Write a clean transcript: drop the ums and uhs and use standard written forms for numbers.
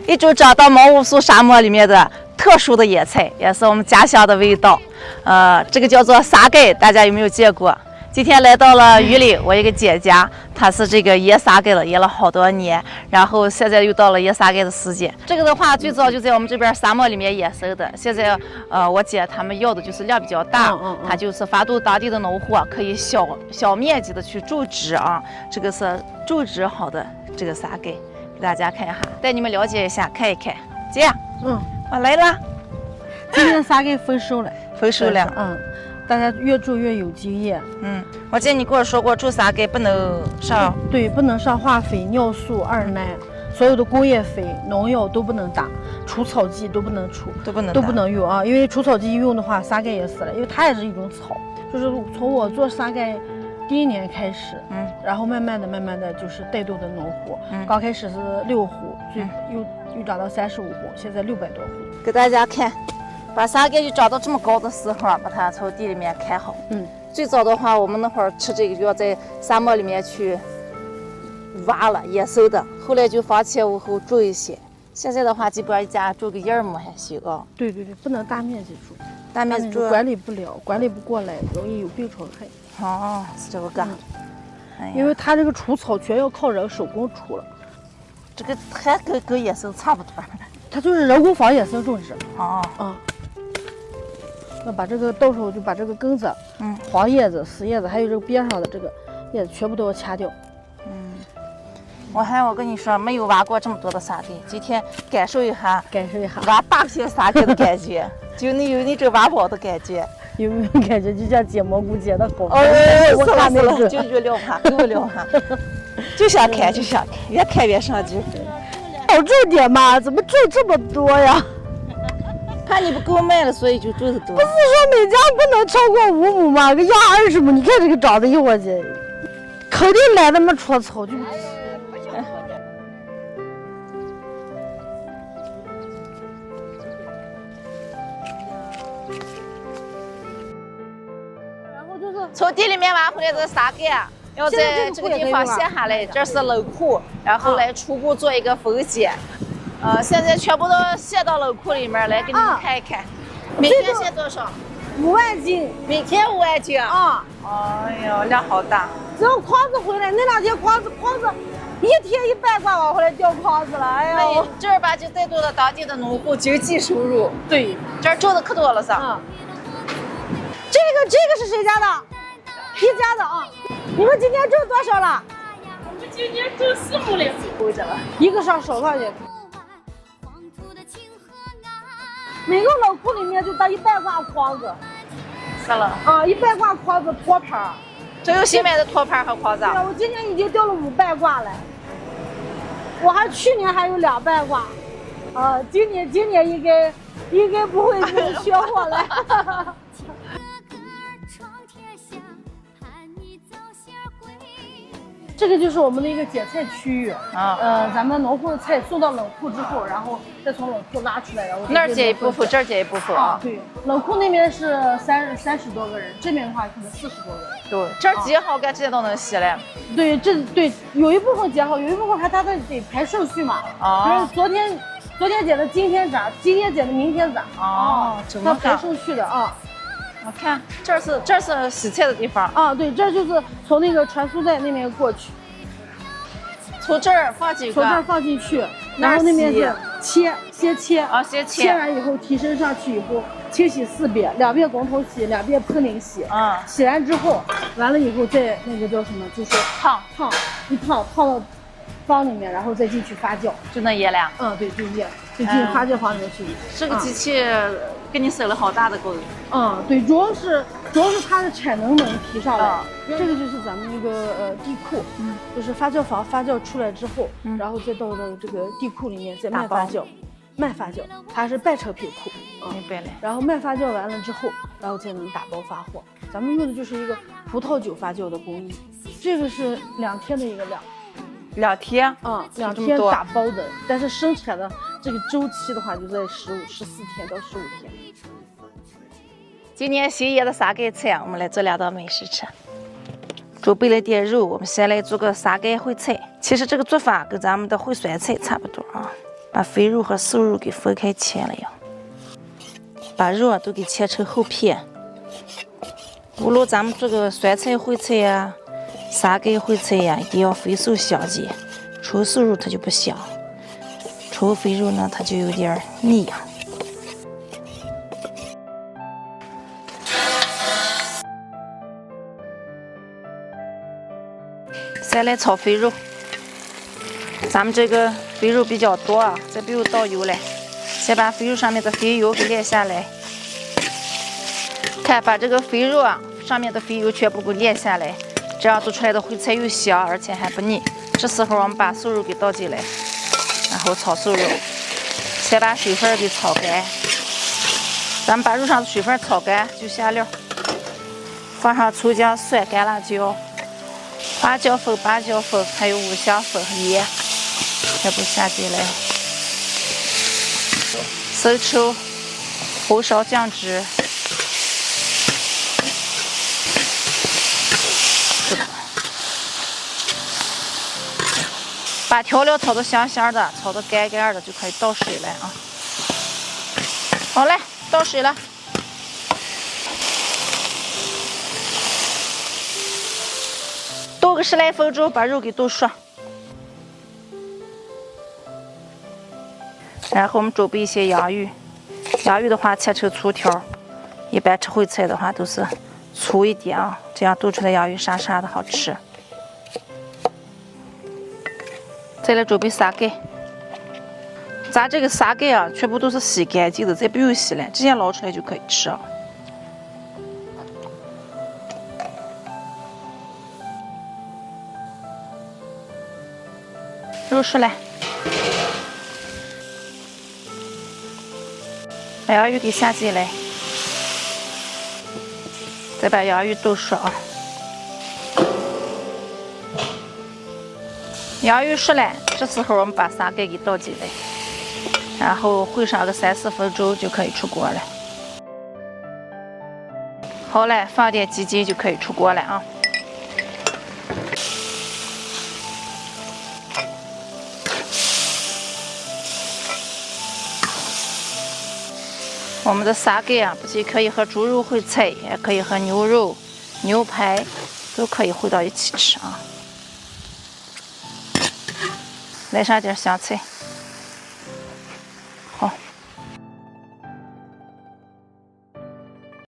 一株长到毛乌素沙漠里面的特殊的野菜，也是我们家乡的味道。这个叫做沙盖，大家有没有见过？今天来到了榆林，我一个姐家，她是这个野沙盖了，野了好多年，然后现在又到了野沙盖的时间。这个的话，最早就在我们这边沙漠里面野生的。现在我姐他们要的就是量比较大，她就是发动当地的农户可以小面积的去种植啊。这个是种植好的这个沙盖，给大家看一下，带你们了解一下，看一看。姐，我来了。今天沙盖丰收了，丰收了，大家越种越有经验。我记得你跟我说过，种沙盖不能上，对，不能上化肥、尿素、二氮，所有的工业肥、农药都不能打，除草剂都不能除，都不能用啊！因为除草剂一用的话，沙盖也死了，因为它也是一种草。就是从我做沙盖第1年开始，然后慢慢的就是带动的农户，刚开始是6户，又涨到35户，现在600多户。给大家看。把沙盖就长到这么高的时候，把它从地里面开好。最早的话，我们那会儿吃这个就要在沙漠里面去挖了，野生的。后来就放弃往后种一些。现在的话，基本上一家种个1、2亩还行啊。对，不能大面积种，大面积种管理不了，管理不过来，容易有病虫害。哦，是这个。因为它这个除草全要靠人手工除了。这个还跟野生差不多。它就是人工仿野生种植。那把这个到时候就把这个根子、黄叶子、死叶子，还有这个边上的这个叶子，全部都要掐掉。我跟你说，没有挖过这么多的沙盖，今天感受一下挖大片沙盖的感觉，就有那种挖宝的感觉。有没有感觉就像捡蘑菇捡的好？我看那个就撩它，给我撩它，就想看，越看越上劲。少种点嘛，怎么种这么多呀？怕你不够卖了，所以就种的多。不是说每家不能超过5亩吗？个压20亩，你看这个长得一窝去，肯定来那么戳草就。然后就是从地里面挖回来的沙盖，要在这个地方卸下来，这是冷库，然后来初步做一个分解。现在全部都卸到冷库里面来，给你们看一看。每天卸多少？5万斤，每天5万斤啊！哎呦，量好大！只要筐子回来，那2天筐子一天100罐往回来掉筐子了，哎呦！正儿八经带动了当地的农户经济收入。对，这儿种的可多了噻。这个是谁家的？一家的啊！你们今年种多少了？我们今年种4亩了，够着了。一个上手上去。每个冷库里面就到100罐筐子，是了100罐筐子托盘。这有新买的托盘和筐子。对啊，我今年已经掉了500罐了，去年还有200罐，今年应该不会是缺货了。这个就是我们的一个捡菜区域咱们农户的菜送到冷库之后，然后再从冷库拉出来，然后那儿捡一部分，这儿捡一部分对，冷库那边是30多个人，这边的话可能40多个人。对，这儿捡好，干这些都能洗了。对，有一部分捡好，有一部分还他得排顺序嘛。比如昨天捡的今天斩，今天捡的明天斩。这么排顺序的啊。我看这是洗菜的地方对，这就是从那个传输带那边过去，从这儿放进去，然后那边是先切切完以后提升上去以后清洗4遍，2遍滚筒洗，2遍喷淋洗。洗完之后，完了以后再那个叫什么，就是烫到缸里面，然后再进去发酵，就那腌了。对，就腌，就进发酵房里面去。这个机器给你省了好大的工。对，主要是它的产能能提上来。这个就是咱们那个地库，就是发酵房发酵出来之后，然后再到这个地库里面再慢发酵，它是半成品库。明白了。然后慢发酵完了之后，然后才能打包发货。咱们用的就是一个葡萄酒发酵的工艺，这个是2天的一个量。2天，2天打包的，但是生产的这个周期的话，就在14天到15天。今年新腌的沙盖菜，我们来做2道美食吃。准备了点肉，我们先来做个沙盖烩菜。其实这个做法跟咱们的烩酸菜差不多把肥肉和瘦肉给分开切了呀。把肉啊都给切成厚片。无论咱们这个酸菜烩菜呀、沙盖烩菜呀，一定要肥瘦相间。纯瘦肉它就不香，纯肥肉呢它就有点腻呀。再来炒肥肉，咱们这个肥肉比较多啊，这不用倒油了，先把肥肉上面的肥油给沥下来。看，把这个肥肉啊上面的肥油全部给沥下来，这样做出来的烩菜又香，而且还不腻。这时候我们把瘦肉给倒进来，然后炒瘦肉，先把水分给炒干。咱们把肉上的水分炒干就下料，放上葱姜蒜、干辣椒、花椒粉、八角粉，还有五香粉、盐，全部下进来。生抽、红烧酱汁。把调料炒得香香的，炒得干干的，就可以倒水了啊。好嘞，倒水了。炖个10来分钟，把肉给炖熟。然后我们准备一些洋芋，洋芋的话切成粗条，一般吃烩菜的话都是粗一点啊，这样炖出来洋芋沙沙的好吃。再来准备沙盖，咱这个沙盖啊，全部都是洗干净的，再不用洗了，直接捞出来就可以吃啊。肉熟了，把洋芋给下进来，再把洋芋炖熟啊。洋芋熟了，这时候我们把沙盖给倒进来，然后烩上个3、4分钟就可以出锅了。好了，放点鸡精就可以出锅了啊。我们的沙盖啊，不仅可以和猪肉烩菜，也可以和牛肉、牛排都可以烩到一起吃啊。来上点香菜。